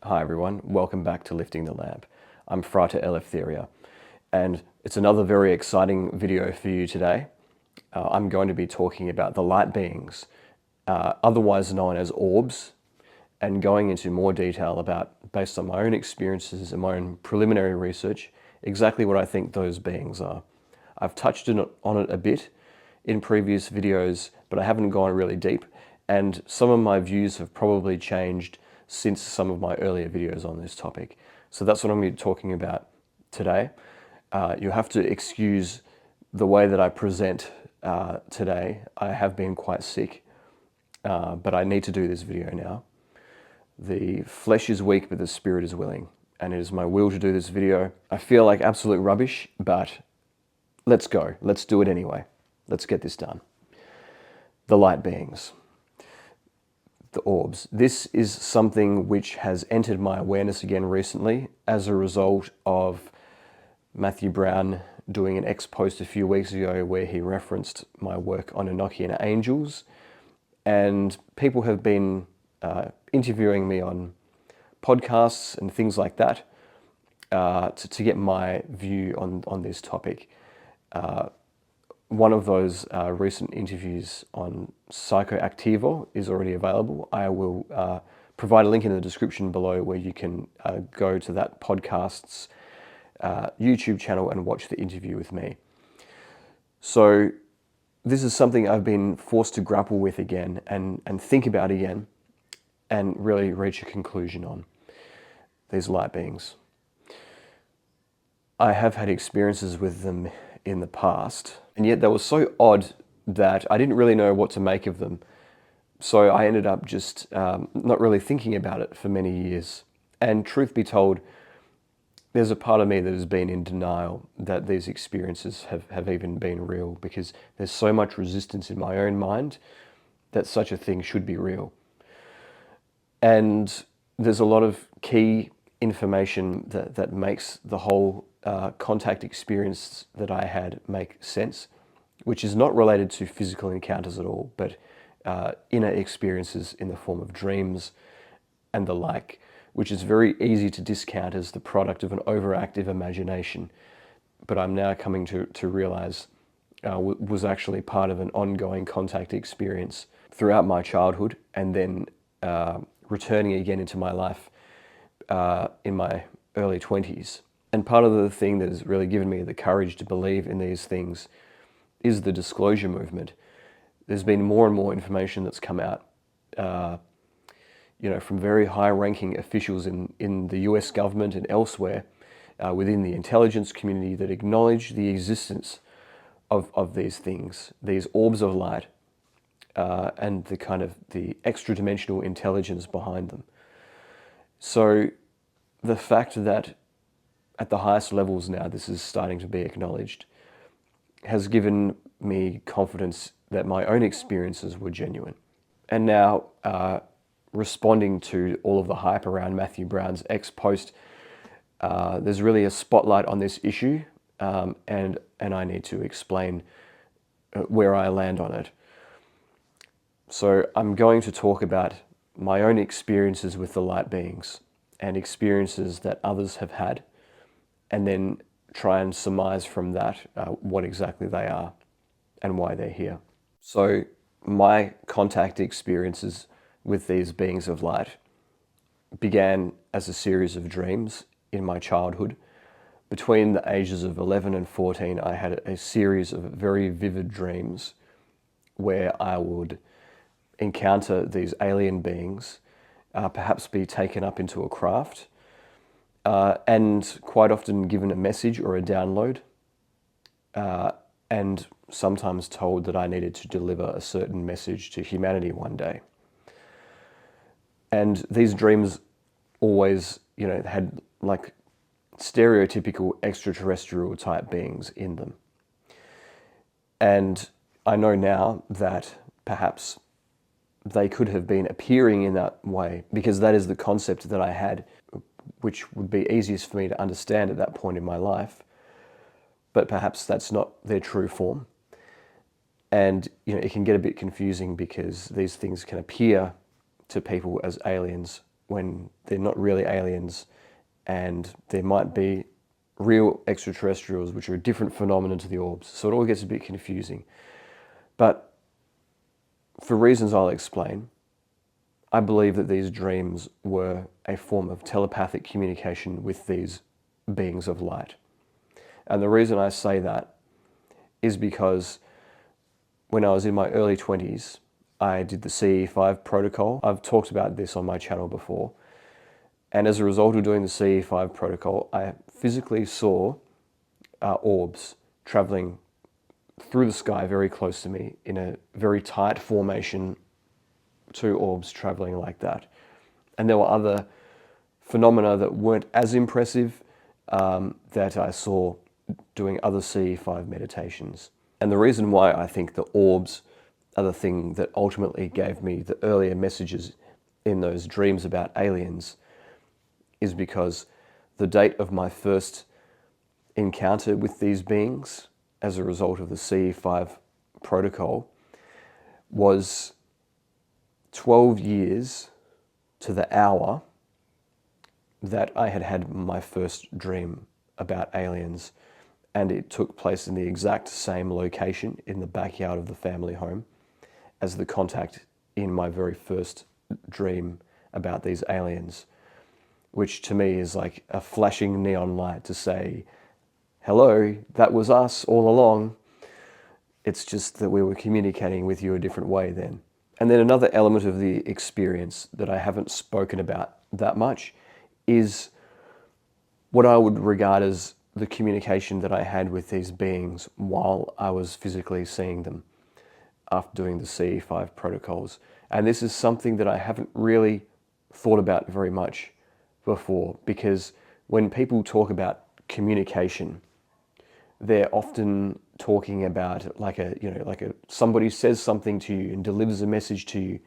Hi everyone, welcome back to Lifting the Lamp. I'm Frater Eleftheria, and it's another very exciting video for you today. I'm going to be talking about the light beings, otherwise known as orbs, and going into more detail about, based on my own experiences and my own preliminary research, exactly what I think those beings are. I've touched on it a bit in previous videos, but I haven't gone really deep, and some of my views have probably changed since some of my earlier videos on this topic. So that's what I'm going to be talking about today. You'll have to excuse the way that I present today. I have been quite sick, but I need to do this video now. The flesh is weak, but the spirit is willing, and it is my will to do this video. I feel like absolute rubbish, but let's go. Let's do it anyway. Let's get this done. The light beings. The orbs. This is something which has entered my awareness again recently as a result of Matthew Brown doing an ex-post a few weeks ago where he referenced my work on Enochian angels, and people have been interviewing me on podcasts and things like that to get my view on this topic. One of those recent interviews on Psicoactivo is already available. I will provide a link in the description below where you can go to that podcast's YouTube channel and watch the interview with me. So this is something I've been forced to grapple with again and think about again and really reach a conclusion on. These light beings. I have had experiences with them in the past, and yet they were so odd that I didn't really know what to make of them. So I ended up just not really thinking about it for many years. And truth be told, there's a part of me that has been in denial that these experiences have even been real, because there's so much resistance in my own mind that such a thing should be real. And there's a lot of key information that makes the whole contact experience that I had make sense, which is not related to physical encounters at all, but inner experiences in the form of dreams and the like, which is very easy to discount as the product of an overactive imagination. But I'm now coming to realize was actually part of an ongoing contact experience throughout my childhood, and then returning again into my life in my early 20s. And part of the thing that has really given me the courage to believe in these things is the disclosure movement. There's been more and more information that's come out, from very high-ranking officials in the US government and elsewhere within the intelligence community that acknowledge the existence of these things, these orbs of light, and the kind of the extra-dimensional intelligence behind them. So the fact that at the highest levels now this is starting to be acknowledged has given me confidence that my own experiences were genuine. And now, responding to all of the hype around Matthew Brown's ex-post, there's really a spotlight on this issue, and I need to explain where I land on it. So I'm going to talk about my own experiences with the light beings and experiences that others have had, and then try and surmise from that what exactly they are and why they're here. So my contact experiences with these beings of light began as a series of dreams in my childhood. Between the ages of 11 and 14, I had a series of very vivid dreams where I would encounter these alien beings, perhaps be taken up into a craft, and quite often given a message or a download, and sometimes told that I needed to deliver a certain message to humanity one day. And these dreams always, had like stereotypical extraterrestrial type beings in them. And I know now that perhaps they could have been appearing in that way, because that is the concept that I had, which would be easiest for me to understand at that point in my life. But perhaps that's not their true form. And it can get a bit confusing because these things can appear to people as aliens when they're not really aliens, and there might be real extraterrestrials, which are a different phenomenon to the orbs. So it all gets a bit confusing. But for reasons I'll explain, I believe that these dreams were a form of telepathic communication with these beings of light. And the reason I say that is because when I was in my early 20s, I did the CE5 protocol. I've talked about this on my channel before. And as a result of doing the CE5 protocol, I physically saw orbs traveling through the sky very close to me in a very tight formation, 2 orbs traveling like that. And there were other phenomena that weren't as impressive that I saw doing other CE5 meditations. And the reason why I think the orbs are the thing that ultimately gave me the earlier messages in those dreams about aliens is because the date of my first encounter with these beings as a result of the CE5 protocol was 12 years to the hour that I had had my first dream about aliens, and it took place in the exact same location in the backyard of the family home as the contact in my very first dream about these aliens, which to me is like a flashing neon light to say, hello, that was us all along. It's just that we were communicating with you a different way then. And then another element of the experience that I haven't spoken about that much is what I would regard as the communication that I had with these beings while I was physically seeing them after doing the CE5 protocols. And this is something that I haven't really thought about very much before, because when people talk about communication, they're often talking about like somebody says something to you and delivers a message to you,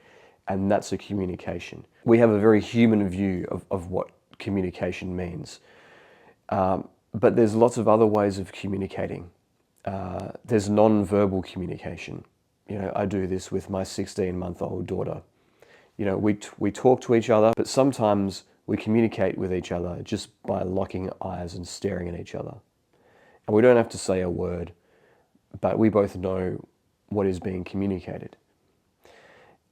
and that's a communication. We have a very human view of what communication means. But there's lots of other ways of communicating. There's non-verbal communication. I do this with my 16-month-old daughter. We talk to each other, but sometimes we communicate with each other just by locking eyes and staring at each other. And we don't have to say a word, but we both know what is being communicated.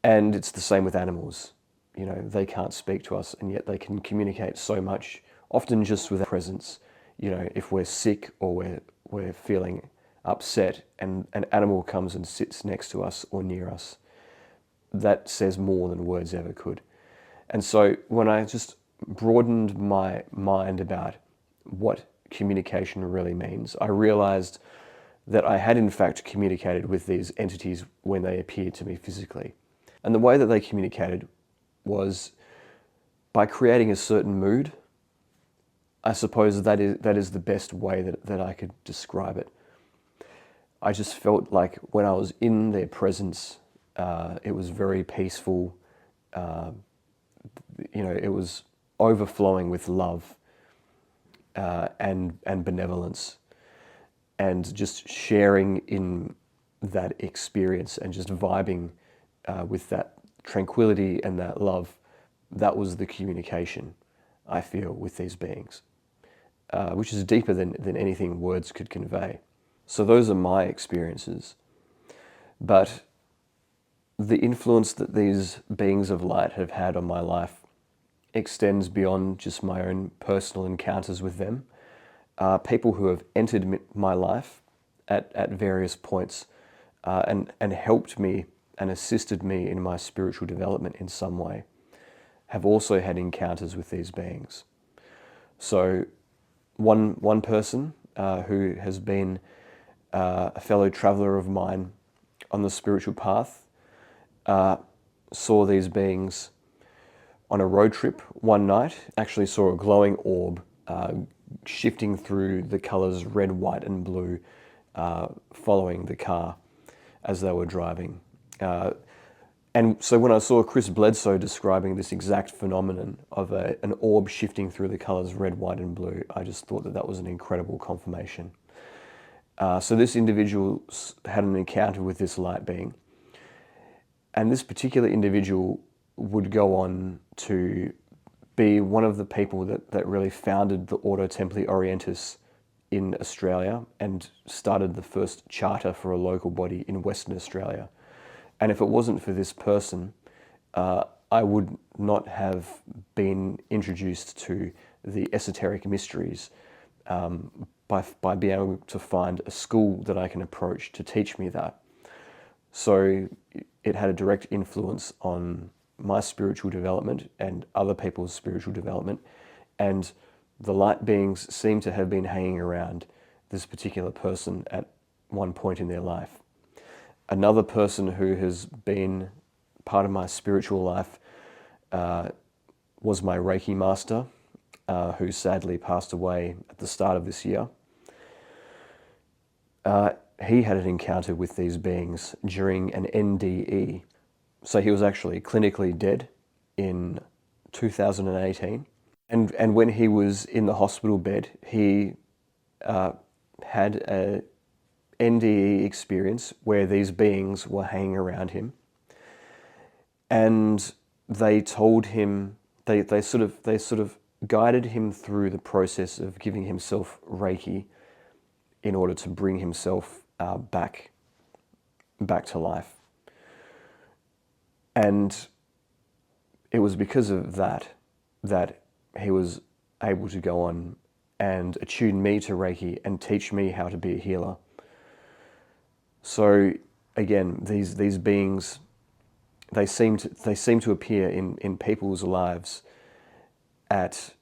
And it's the same with animals. They can't speak to us, and yet they can communicate so much, often just with their presence. If we're sick or we're feeling upset and an animal comes and sits next to us or near us, that says more than words ever could. And so when I just broadened my mind about what communication really means, I realized that I had in fact communicated with these entities when they appeared to me physically. And the way that they communicated was by creating a certain mood. I suppose that is the best way that I could describe it. I just felt like when I was in their presence, it was very peaceful. It was overflowing with love and benevolence, and just sharing in that experience and just vibing with that tranquility and that love. That was the communication I feel with these beings, which is deeper than anything words could convey. So those are my experiences. But the influence that these beings of light have had on my life extends beyond just my own personal encounters with them. People who have entered my life at various points and helped me and assisted me in my spiritual development in some way have also had encounters with these beings. So one person who has been a fellow traveler of mine on the spiritual path saw these beings on a road trip one night. Actually saw a glowing orb shifting through the colors red, white and blue, following the car as they were driving. And so when I saw Chris Bledsoe describing this exact phenomenon of an orb shifting through the colors red, white and blue, I just thought that was an incredible confirmation. So this individual had an encounter with this light being, and this particular individual would go on to be one of the people that really founded the Ordo Templi Orientis in Australia and started the first charter for a local body in Western Australia. And if it wasn't for this person, I would not have been introduced to the esoteric mysteries by being able to find a school that I can approach to teach me that. So it had a direct influence on my spiritual development and other people's spiritual development. And the light beings seem to have been hanging around this particular person at one point in their life. Another person who has been part of my spiritual life was my Reiki master, who sadly passed away at the start of this year. He had an encounter with these beings during an NDE. So he was actually clinically dead in 2018. And when he was in the hospital bed, he had a NDE experience where these beings were hanging around him. And they told him, they sort of guided him through the process of giving himself Reiki in order to bring himself back to life. And it was because of that he was able to go on and attune me to Reiki and teach me how to be a healer. So again, these beings, they seem to appear in people's lives at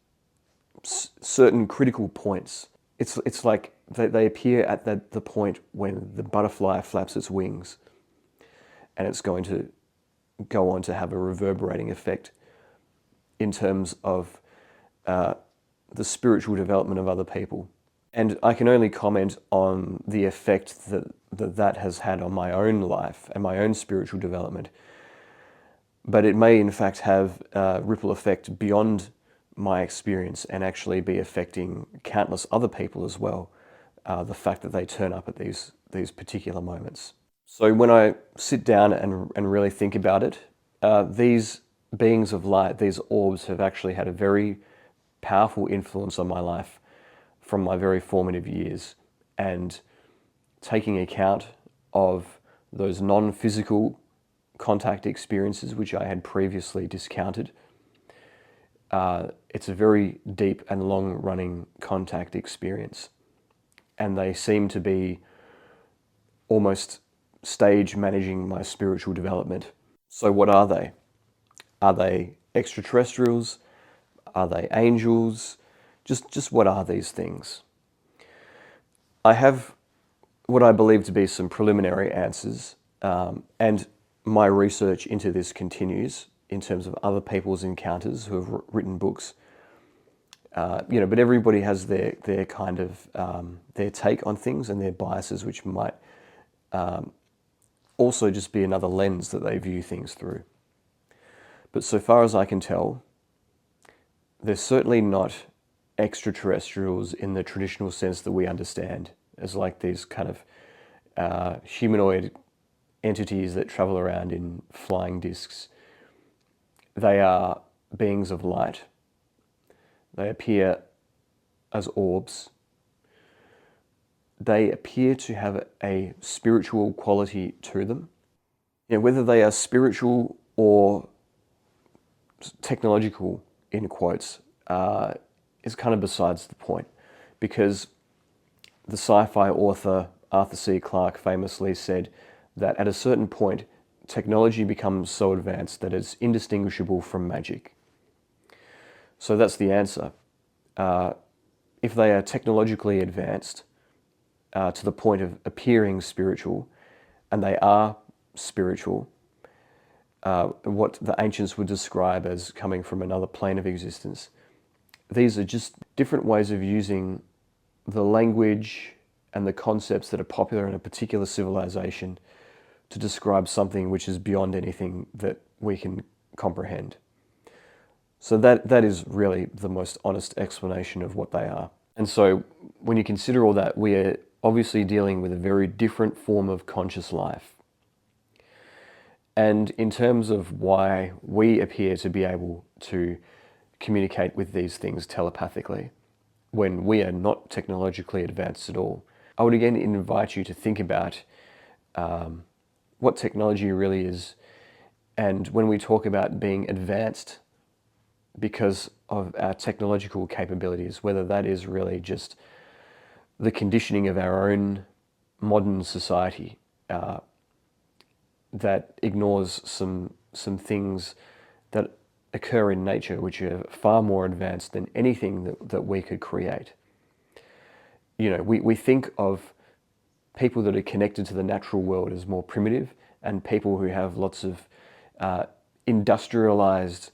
certain critical points. It's like they appear at the point when the butterfly flaps its wings, and it's going to go on to have a reverberating effect in terms of the spiritual development of other people. And I can only comment on the effect that has had on my own life and my own spiritual development. But it may in fact have a ripple effect beyond my experience and actually be affecting countless other people as well, the fact that they turn up at these particular moments. So when I sit down and really think about it, these beings of light, these orbs, have actually had a very powerful influence on my life from my very formative years. And taking account of those non-physical contact experiences which I had previously discounted, it's a very deep and long-running contact experience. And they seem to be almost stage managing my spiritual development. So what are they? Are they extraterrestrials? Are they angels? Just what are these things? I have what I believe to be some preliminary answers, and my research into this continues in terms of other people's encounters who have written books. But everybody has their kind of their take on things and their biases, which might also just be another lens that they view things through. But so far as I can tell, they're certainly not extraterrestrials in the traditional sense that we understand, as like these kind of humanoid entities that travel around in flying discs. They are beings of light. They appear as orbs. They appear to have a spiritual quality to them. Whether they are spiritual or technological, in quotes, is kind of besides the point, because the sci-fi author Arthur C. Clarke famously said that at a certain point, technology becomes so advanced that it's indistinguishable from magic. So that's the answer. If they are technologically advanced to the point of appearing spiritual, and they are spiritual, what the ancients would describe as coming from another plane of existence, these are just different ways of using the language and the concepts that are popular in a particular civilization to describe something which is beyond anything that we can comprehend. So that is really the most honest explanation of what they are. And so when you consider all that, we are obviously dealing with a very different form of conscious life. And in terms of why we appear to be able to communicate with these things telepathically when we are not technologically advanced at all. I would again invite you to think about what technology really is, and when we talk about being advanced because of our technological capabilities, whether that is really just the conditioning of our own modern society that ignores some things that occur in nature which are far more advanced than anything that we could create. You know, we think of people that are connected to the natural world as more primitive, and people who have lots of industrialized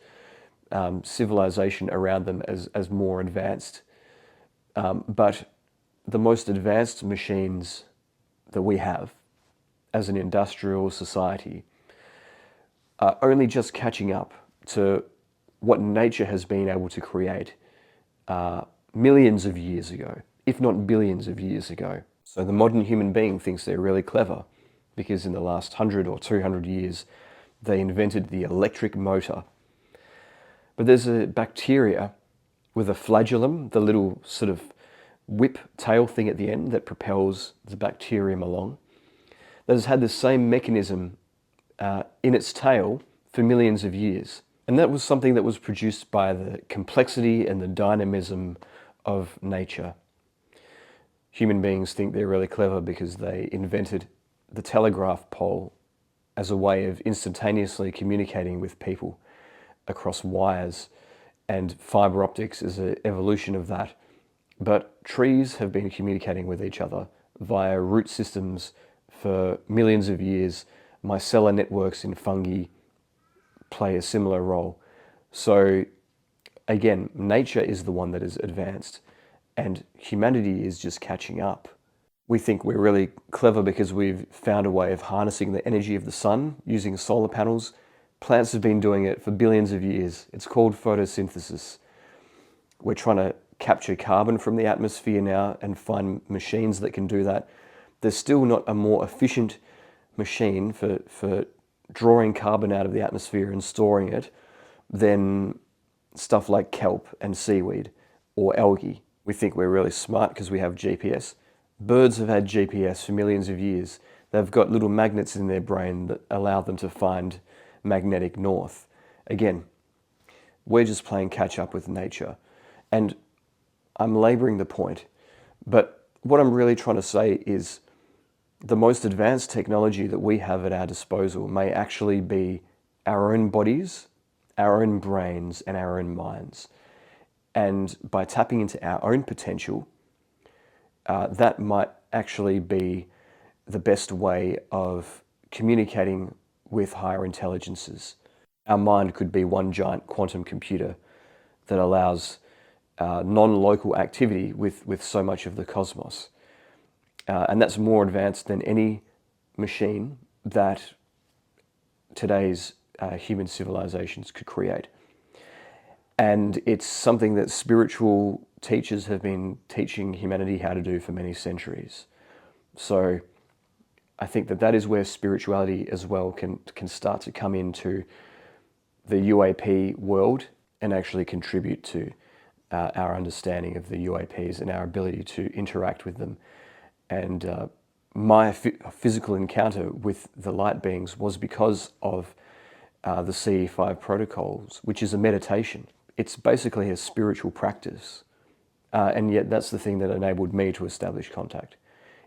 civilization around them as more advanced. But the most advanced machines that we have as an industrial society are only just catching up to what nature has been able to create millions of years ago, if not billions of years ago. So the modern human being thinks they're really clever because in the last 100 or 200 years, they invented the electric motor. But there's a bacteria with a flagellum, the little sort of whip tail thing at the end that propels the bacterium along, that has had the same mechanism in its tail for millions of years. And that was something that was produced by the complexity and the dynamism of nature. Human beings think they're really clever because they invented the telegraph pole as a way of instantaneously communicating with people across wires, and fiber optics is an evolution of that. But trees have been communicating with each other via root systems for millions of years. Micellar networks in fungi play a similar role. So again, nature is the one that is advanced, and humanity is just catching up. We think we're really clever because we've found a way of harnessing the energy of the sun using solar panels. Plants have been doing it for billions of years. It's called photosynthesis. We're trying to capture carbon from the atmosphere now and find machines that can do that. There's still not a more efficient machine for drawing carbon out of the atmosphere and storing it than stuff like kelp and seaweed or algae. We think we're really smart because we have GPS. Birds have had GPS for millions of years. They've got little magnets in their brain that allow them to find magnetic north. Again, we're just playing catch up with nature. And I'm laboring the point, but what I'm really trying to say is the most advanced technology that we have at our disposal may actually be our own bodies, our own brains, and our own minds. And by tapping into our own potential, that might actually be the best way of communicating with higher intelligences. Our mind could be one giant quantum computer that allows non-local activity with so much of the cosmos. And that's more advanced than any machine that today's human civilizations could create. And it's something that spiritual teachers have been teaching humanity how to do for many centuries. So I think that is where spirituality as well can start to come into the UAP world and actually contribute to our understanding of the UAPs and our ability to interact with them. And my physical encounter with the light beings was because of the CE5 protocols, which is a meditation. It's basically a spiritual practice. And yet that's the thing that enabled me to establish contact.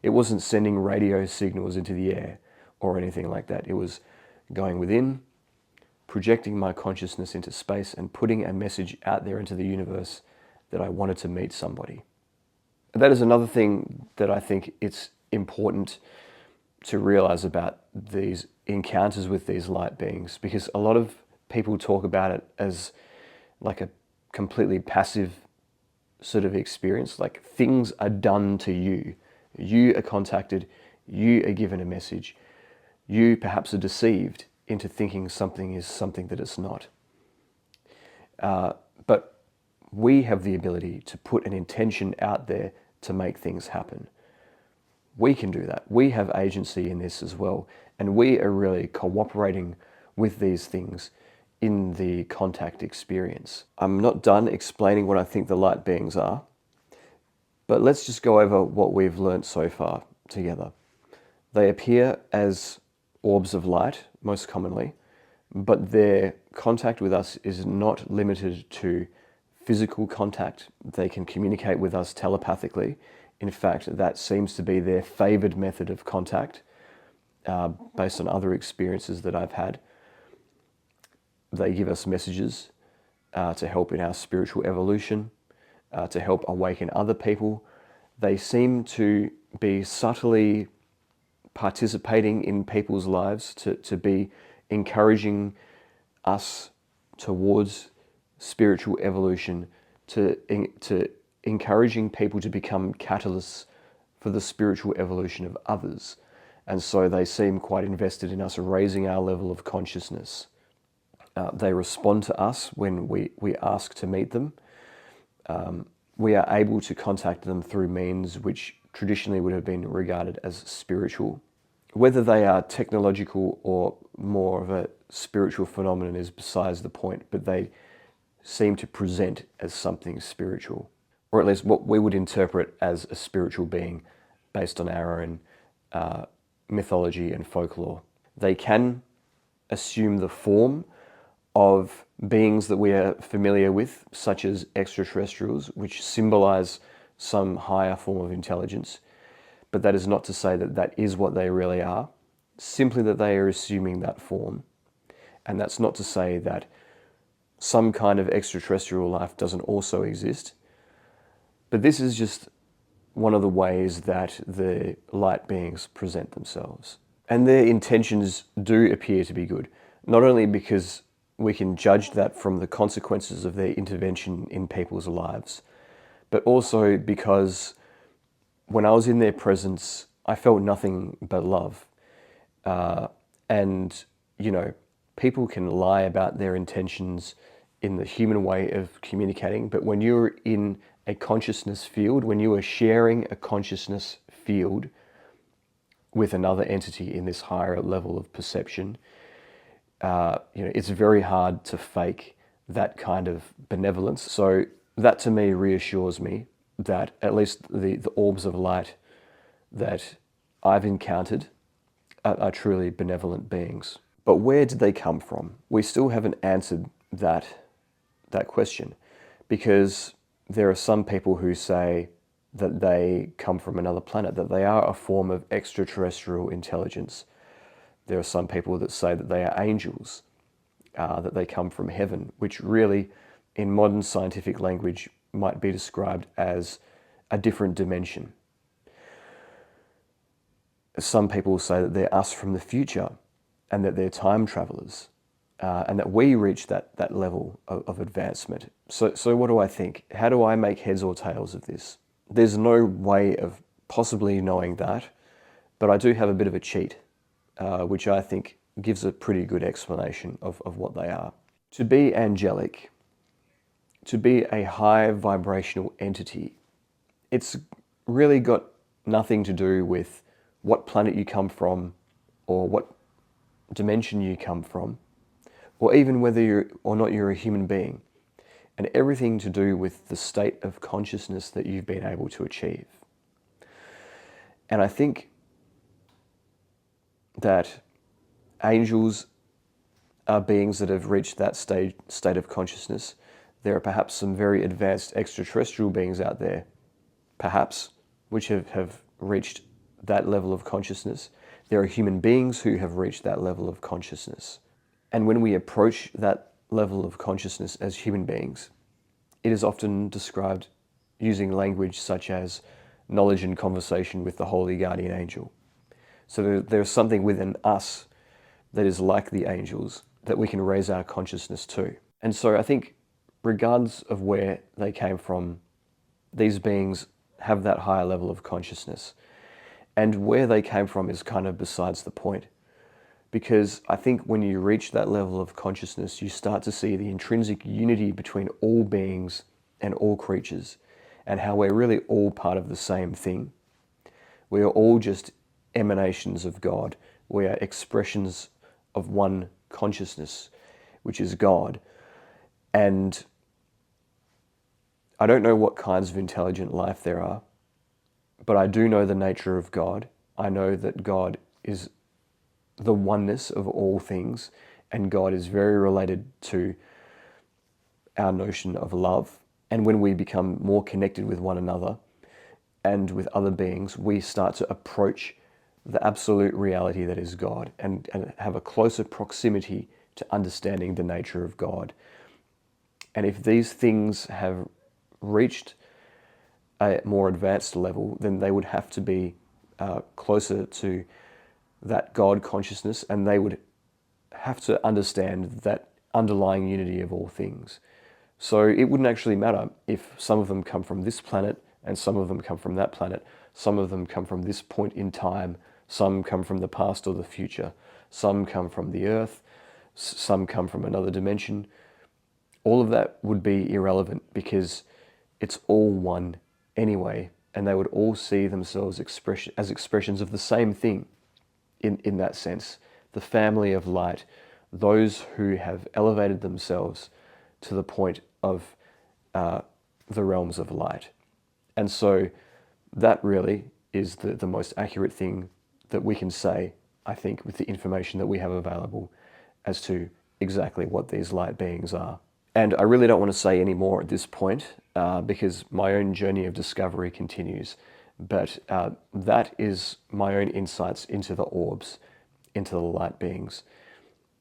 It wasn't sending radio signals into the air or anything like that. It was going within, projecting my consciousness into space and putting a message out there into the universe that I wanted to meet somebody. That is another thing that I think it's important to realize about these encounters with these light beings, because a lot of people talk about it as like a completely passive sort of experience, like things are done to you. You are contacted, you are given a message, you perhaps are deceived into thinking something is something that it's not. But we have the ability to put an intention out there to make things happen. We can do that. We have agency in this as well. And we are really cooperating with these things in the contact experience. I'm not done explaining what I think the light beings are, but let's just go over what we've learned so far together. They appear as orbs of light, most commonly, but their contact with us is not limited to physical contact. They can communicate with us telepathically. In fact, that seems to be their favored method of contact, based on other experiences that I've had. They give us messages to help in our spiritual evolution, to help awaken other people. They seem to be subtly participating in people's lives, to be encouraging us towards spiritual evolution, to encouraging people to become catalysts for the spiritual evolution of others. And so they seem quite invested in us raising our level of consciousness. They respond to us when we ask to meet them. We are able to contact them through means which traditionally would have been regarded as spiritual. Whether they are technological or more of a spiritual phenomenon is besides the point, but they seem to present as something spiritual, or at least what we would interpret as a spiritual being based on our own mythology and folklore. They can assume the form of beings that we are familiar with, such as extraterrestrials, which symbolize some higher form of intelligence. But that is not to say that that is what they really are, simply that they are assuming that form. And that's not to say that some kind of extraterrestrial life doesn't also exist. But this is just one of the ways that the light beings present themselves. And their intentions do appear to be good, not only because we can judge that from the consequences of their intervention in people's lives, but also because when I was in their presence, I felt nothing but love. And, people can lie about their intentions in the human way of communicating, but when you're in a consciousness field, when you are sharing a consciousness field with another entity in this higher level of perception, it's very hard to fake that kind of benevolence. So that to me reassures me that at least the orbs of light that I've encountered are truly benevolent beings. But where did they come from? We still haven't answered that question, because there are some people who say that they come from another planet, that they are a form of extraterrestrial intelligence. There are some people that say that they are angels, that they come from heaven, which really, in modern scientific language, might be described as a different dimension. Some people say that they're us from the future, and that they're time travelers, and that we reach that level of advancement. So what do I think? How do I make heads or tails of this? There's no way of possibly knowing that, but I do have a bit of a cheat, which I think gives a pretty good explanation of what they are. To be angelic, to be a high vibrational entity, it's really got nothing to do with what planet you come from, or what dimension you come from, or even whether you're or not you're a human being, and everything to do with the state of consciousness that you've been able to achieve. And I think that angels are beings that have reached that state of consciousness. There are perhaps some very advanced extraterrestrial beings out there, perhaps, which have reached that level of consciousness. There are human beings who have reached that level of consciousness. And when we approach that level of consciousness as human beings, it is often described using language such as knowledge and conversation with the holy guardian angel. So there's something within us that is like the angels that we can raise our consciousness to. And so I think regardless of where they came from, these beings have that higher level of consciousness. And where they came from is kind of besides the point. Because I think when you reach that level of consciousness, you start to see the intrinsic unity between all beings and all creatures, and how we're really all part of the same thing. We are all just emanations of God. We are expressions of one consciousness. which is God. And I don't know what kinds of intelligent life there are, but I do know the nature of God. I know that God is the oneness of all things, and God is very related to our notion of love. And when we become more connected with one another and with other beings, we start to approach the absolute reality that is God and have a closer proximity to understanding the nature of God. And if these things have reached a more advanced level, then they would have to be closer to that God consciousness, and they would have to understand that underlying unity of all things. So it wouldn't actually matter if some of them come from this planet and some of them come from that planet. Some of them come from this point in time. Some come from the past or the future. Some come from the earth. Some come from another dimension. All of that would be irrelevant because it's all one anyway, and they would all see themselves as expressions of the same thing in that sense. The family of light, those who have elevated themselves to the point of the realms of light. And so that really is the most accurate thing that we can say, I think, with the information that we have available as to exactly what these light beings are. And I really don't want to say any more at this point because my own journey of discovery continues. But that is my own insights into the orbs, into the light beings.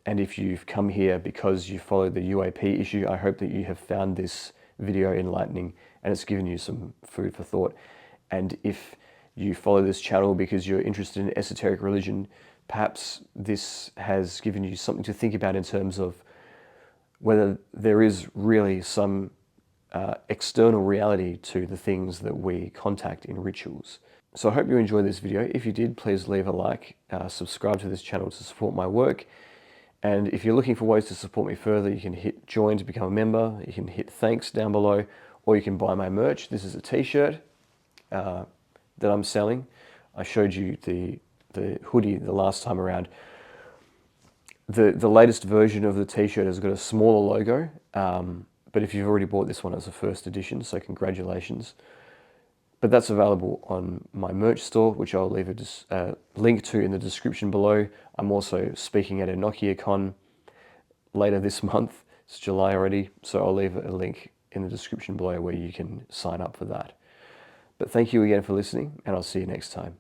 And if you've come here because you followed the UAP issue, I hope that you have found this video enlightening and it's given you some food for thought. And if you follow this channel because you're interested in esoteric religion, perhaps this has given you something to think about in terms of whether there is really some external reality to the things that we contact in rituals. So I hope you enjoyed this video. If you did, please leave a like, subscribe to this channel to support my work. And if you're looking for ways to support me further, you can hit join to become a member, you can hit thanks down below, or you can buy my merch. This is a t-shirt that I'm selling. I showed you the hoodie the last time around. The latest version of the t-shirt has got a smaller logo, but if you've already bought this one as a first edition, so congratulations. But that's available on my merch store, which I'll leave a link to in the description below. I'm also speaking at EnochiaCon later this month. It's July already, so I'll leave a link in the description below where you can sign up for that. But thank you again for listening, and I'll see you next time.